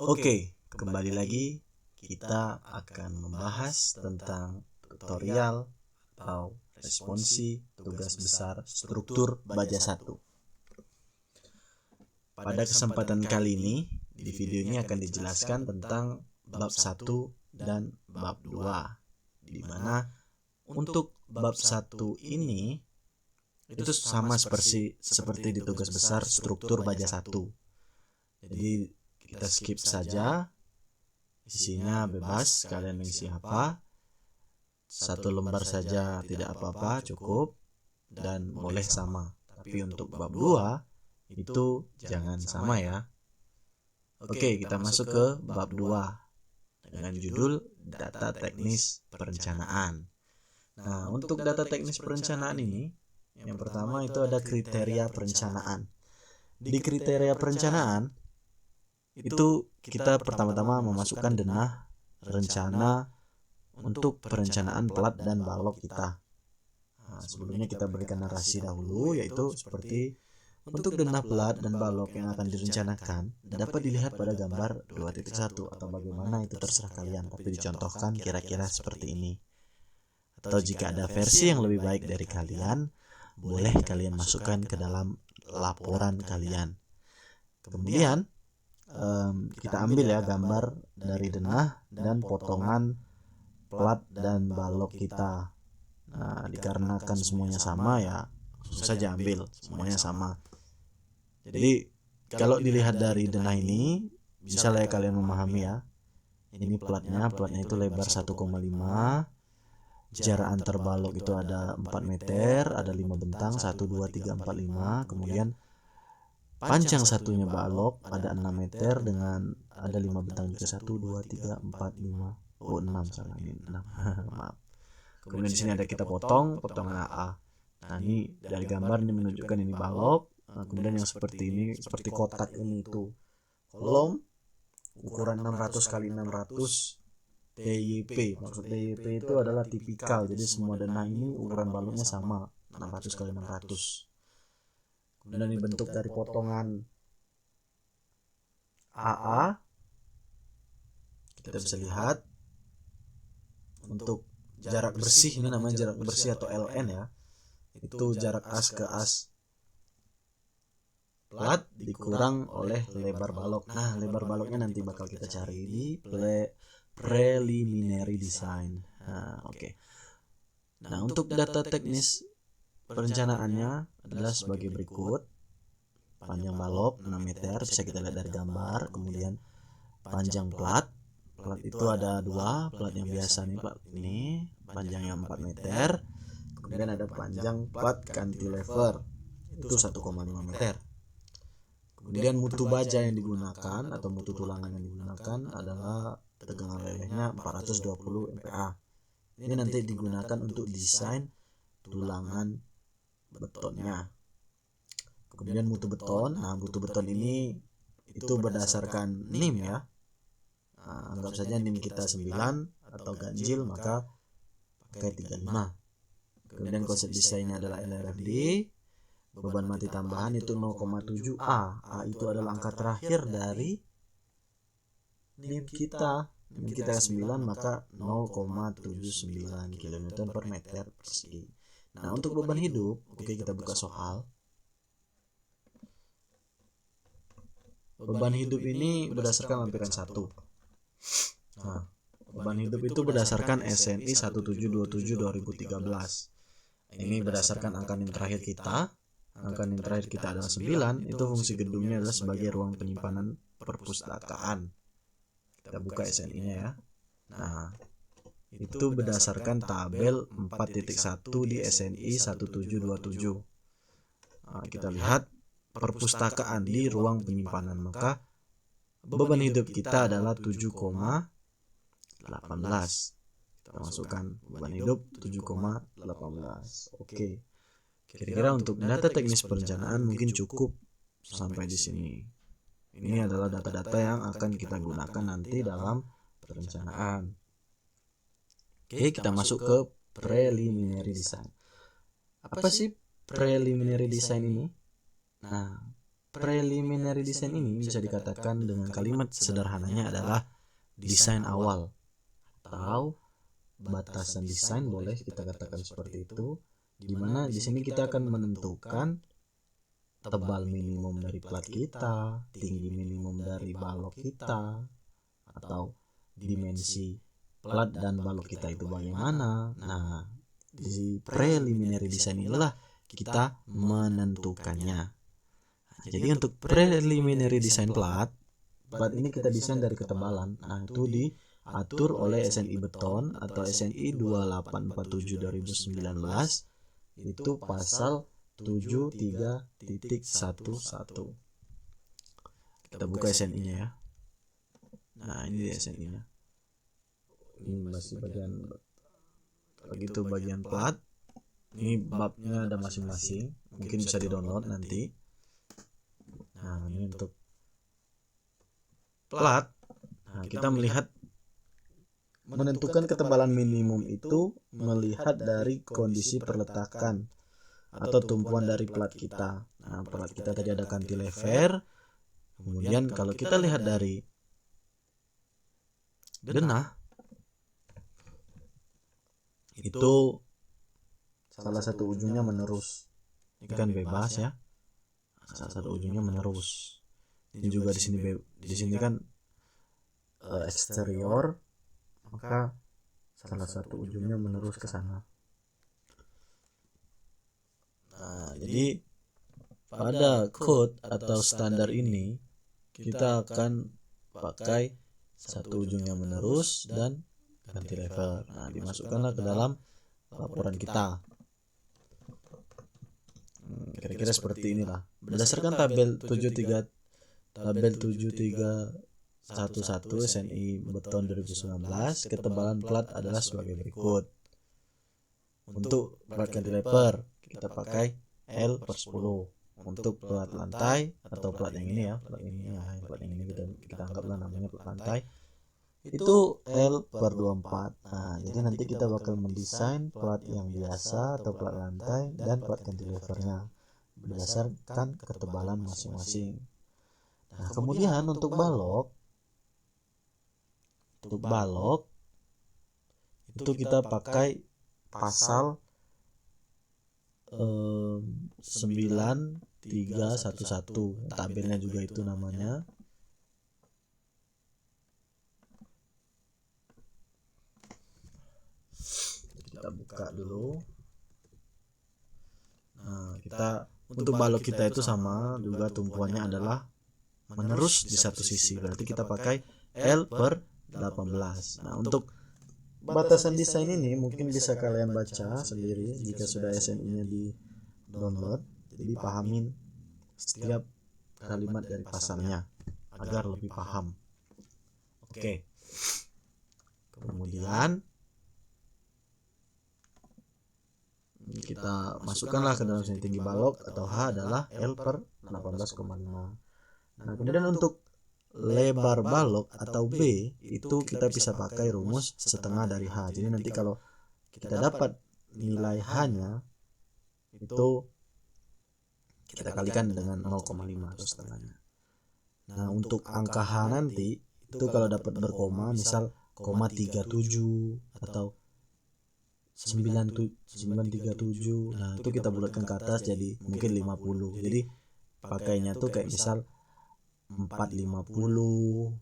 Oke, kembali lagi kita akan membahas tentang tutorial atau responsi tugas besar struktur baja 1. Pada kesempatan kali ini, di video ini akan dijelaskan tentang bab 1 dan bab 2, di mana untuk bab 1 ini itu sama seperti di tugas besar struktur baja 1. Jadi kita skip saja, isinya bebas, kalian mengisi apa, satu lembar saja tidak apa-apa, cukup, dan boleh sama. Tapi untuk bab 2 itu jangan sama ya. Oke, kita masuk ke bab 2 dengan judul data teknis perencanaan. Nah, untuk data teknis perencanaan ini, yang pertama itu ada kriteria perencanaan. Di kriteria perencanaan itu kita pertama-tama memasukkan denah rencana untuk perencanaan plat dan balok kita. Nah, sebelumnya kita berikan narasi dahulu, yaitu seperti untuk denah plat dan balok yang akan direncanakan dapat dilihat pada gambar 2.1 atau bagaimana itu terserah kalian, tapi dicontohkan kira-kira seperti ini. Atau jika ada versi yang lebih baik dari kalian, boleh kalian masukkan ke dalam laporan kalian. Kemudian kita ambil ya gambar dari denah dan potongan plat dan balok kita. Nah, dikarenakan semuanya sama ya langsung saja ambil, semuanya sama. Jadi kalau dilihat dari denah ini, bisa lah ya kalian memahami ya. Ini platnya itu lebar 1,5, jarak antar balok itu ada 4 meter, ada 5 bentang, 1, 2, 3, 4, 5. Kemudian panjang satunya balok ada 6 meter dengan ada 5 bentang juga, 1, 2, 3, 4, 5. Oh, 6 salah, ini 6. Maaf. Kemudian di sini ada kita potongan AA. Nah, ini dari gambar ini menunjukkan ini balok. Nah, kemudian yang seperti ini, seperti kotak ini itu kolom ukuran 600 kali 600 TYP. Maksud TYP itu adalah tipikal. Jadi semua denah ini ukuran baloknya sama, 600 kali 600. Kemudian ini bentuk dari potongan AA. Kita bisa lihat untuk jarak bersih, ini namanya jarak bersih atau LN ya. Itu jarak as ke as plat dikurang oleh lebar balok. Nah, lebar baloknya nanti bakal kita cari di preliminary design. Nah, oke. Nah, untuk data teknis perencanaannya adalah sebagai berikut. Panjang balok 6 meter, bisa kita lihat dari gambar. Kemudian panjang plat itu ada 2, plat yang biasa nih, plat ini panjangnya 4 meter. Kemudian ada panjang plat cantilever itu 1,5 meter. Kemudian mutu baja yang digunakan atau mutu tulangan yang digunakan adalah tegangan lelehnya 420 MPa. Ini nanti digunakan untuk desain tulangan betonnya. Kemudian mutu beton. Nah, mutu beton ini itu berdasarkan NIM ya. Nah, anggap saja NIM kita 9 atau ganjil, maka pakai 35. Kemudian konsep desainnya adalah LRFD. Beban mati tambahan itu 0,7 A. A itu adalah angka terakhir dari NIM kita. NIM kita 9, maka 0,79 kN per meter persegi. Nah, untuk beban hidup, oke, kita buka soal. Beban hidup ini berdasarkan lampiran 1. Nah, beban hidup itu berdasarkan SNI 1727/2013. Ini berdasarkan angka NIM terakhir kita. Angka NIM terakhir kita adalah 9. Itu fungsi gedungnya adalah sebagai ruang penyimpanan perpustakaan. Kita buka SNI-nya ya. Nah, itu berdasarkan tabel 4.1 di SNI 1727. Nah, kita lihat perpustakaan di ruang penyimpanan, maka beban hidup kita adalah 7,18. Kita masukkan beban hidup 7,18. Oke. Kira-kira untuk data teknis perencanaan mungkin cukup sampai di sini. Ini adalah data-data yang akan kita gunakan nanti dalam perencanaan. Oke, kita masuk ke preliminary design. Apa sih preliminary design ini? Nah, preliminary design ini bisa dikatakan dengan kalimat sederhananya adalah desain awal atau batasan desain, boleh kita katakan seperti itu, di mana di sini kita akan menentukan tebal minimum dari plat kita, tinggi minimum dari balok kita, atau dimensi plat dan balok kita itu bagaimana. Nah, di preliminary design inilah kita menentukannya. Nah, jadi untuk preliminary design plat ini kita desain dari ketebalan. Nah, itu diatur oleh SNI Beton atau SNI 2847 2019, itu pasal 73.11. Kita buka SNI-nya ya. Nah, ini SNI-nya. Ini masih bagian plat. Ini babnya ada masing-masing. Mungkin bisa di-download nanti. Nah, ini untuk plat. Nah, kita melihat menentukan ketebalan minimum itu melihat dari kondisi perletakan atau tumpuan dari plat kita. Nah, plat kita tadi ada cantilever. Kemudian kalau kita lihat dari denah, itu salah satu ujungnya menerus. Ini kan bebas ya. Salah satu ujungnya menerus. Ini juga di sini kan eksterior, maka salah satu ujungnya menerus ke sana. Nah, jadi pada code atau standar ini kita akan pakai satu ujungnya menerus dan cantilever. Nah, dimasukkanlah ke dalam laporan kita. Kira-kira seperti inilah. Berdasarkan tabel 7311 SNI Beton 2019, ketebalan plat adalah sebagai berikut. Untuk plat cantilever kita pakai L/10. Untuk plat lantai atau plat yang ini ya, plat yang ini kita anggaplah namanya plat lantai, itu L/24. Nah, jadi nanti kita bakal mendesain plat yang biasa atau plat lantai dan plat cantilevernya berdasarkan ketebalan masing-masing. Nah, kemudian untuk balok itu kita pakai pasal 9311, tabelnya juga itu namanya. Kita buka dulu. Nah, untuk balok kita itu sama juga, tumpuannya adalah menerus di satu sisi, berarti kita pakai L/18. Nah, untuk batasan desain ini mungkin bisa kalian baca sendiri jika sudah SNI-nya di download. Jadi pahamin setiap kalimat dari pasalnya agar lebih paham. Oke. Kemudian kita masukkanlah ke dalam sini tinggi balok atau H adalah L/18,5. Nah, kemudian untuk lebar balok atau B itu kita bisa pakai rumus setengah dari H. Jadi nanti kalau kita dapat nilai H-nya itu kita kalikan dengan 0,5 atau setengahnya. Nah, untuk angka H nanti itu kalau dapat berkoma, misal 0,37 atau 937, nah itu kita bulatkan ke atas jadi mungkin 50. Jadi pakainya tuh kayak misal 450,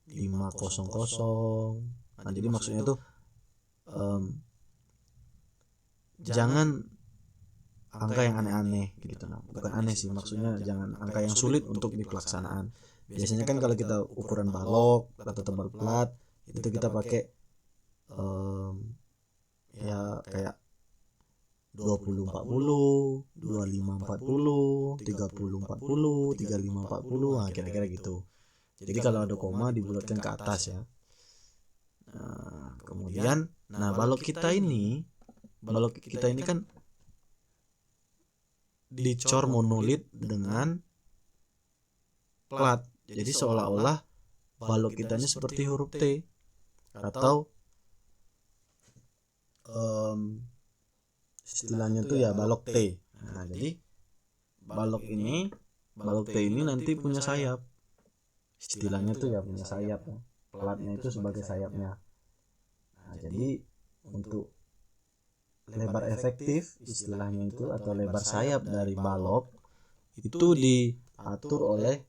500. Nah, jadi maksudnya tuh jangan angka yang aneh-aneh gitu. Nah, bukan aneh sih, maksudnya jangan angka yang sulit untuk dipelaksanaan. Biasanya kan kalau kita ukuran balok atau tebal plat itu kita pakai ya kayak 20-40, 25-40, 30-40, 35-40, nah kira-kira gitu. Jadi kalau ada koma dibulatkan ke atas ya. Nah, kemudian balok kita ini kan dicor monolit dengan plat. Jadi seolah-olah balok kita ini seperti huruf T atau istilahnya tuh ya balok T. Nah, jadi balok ini balok T ini nanti punya sayap. Istilahnya tuh ya punya sayap ya. Platnya itu sebagai sayapnya. Nah, jadi untuk lebar efektif istilahnya itu atau lebar sayap dari balok itu diatur oleh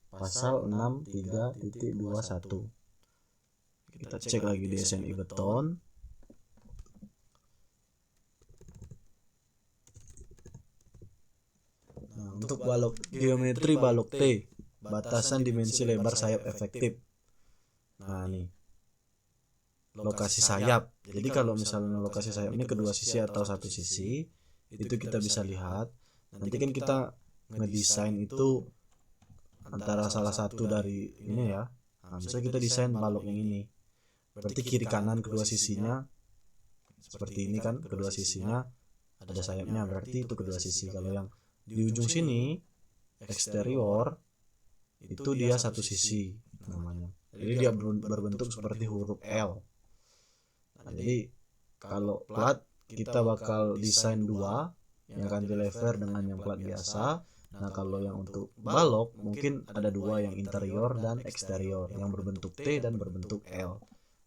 pasal 63.21. Kita cek lagi di SNI Beton. Nah, untuk balok geometri balok T, batasan dimensi lebar sayap efektif. Nah, nih lokasi sayap. Jadi kalau misalnya lokasi sayap ini kedua sisi atau satu sisi, itu kita bisa lihat. Nanti kan kita ngedesain itu antara salah satu dari ini ya. Nah, misalnya kita desain balok yang ini. Berarti kiri kanan kedua sisinya seperti ini kan, kedua sisinya ada sayapnya, berarti itu kedua sisi. Kalau yang di ujung sini eksterior itu dia satu sisi namanya. Jadi dia berbentuk seperti huruf L. Nah, jadi kalau plat kita bakal desain dua, yang cantilever dengan yang plat biasa. Nah, kalau yang untuk balok mungkin ada dua, yang interior dan eksterior, yang berbentuk T dan berbentuk L.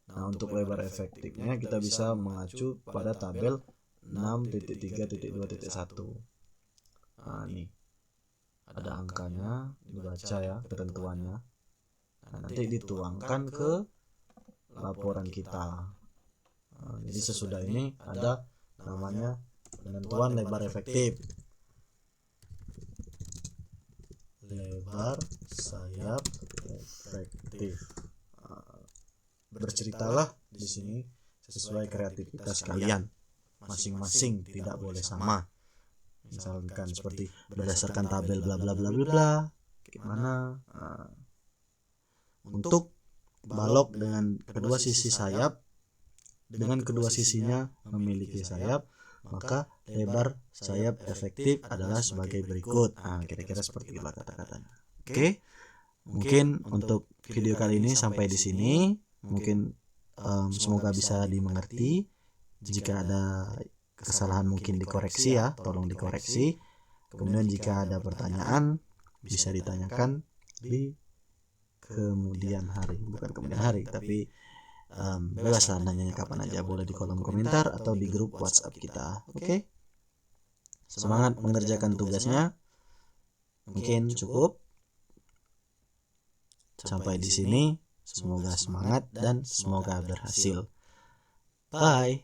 Nah, untuk lebar efektifnya kita bisa mengacu pada tabel 6.3.2.1. Nah, ini ada angkanya, dibaca ya ketentuannya. Nah, nanti dituangkan ke laporan kita. Nah, jadi sesudah ini ada namanya penentuan lebar efektif. Lebar sayap efektif. Berceritalah di sini sesuai kreativitas kalian masing-masing, tidak boleh sama. Misalkan seperti berdasarkan tabel bla bla bla bla bla gimana. Untuk balok dengan kedua sisi sayap, dengan kedua sisinya memiliki sayap, maka lebar sayap efektif adalah sebagai berikut. Nah, kira-kira seperti itulah kata-katanya. Oke. Mungkin untuk video kali ini sampai di sini. Mungkin semoga bisa dimengerti. Jika ada kesalahan mungkin dikoreksi ya, tolong dikoreksi. Kemudian jika ada pertanyaan bisa ditanyakan di kemudian hari, bukan kemudian hari, tapi bebaslah nanyanya kapan aja, boleh di kolom komentar atau di grup WhatsApp kita. Oke? Semangat mengerjakan tugasnya. Mungkin cukup sampai di sini. Semoga semangat dan semoga berhasil. Bye.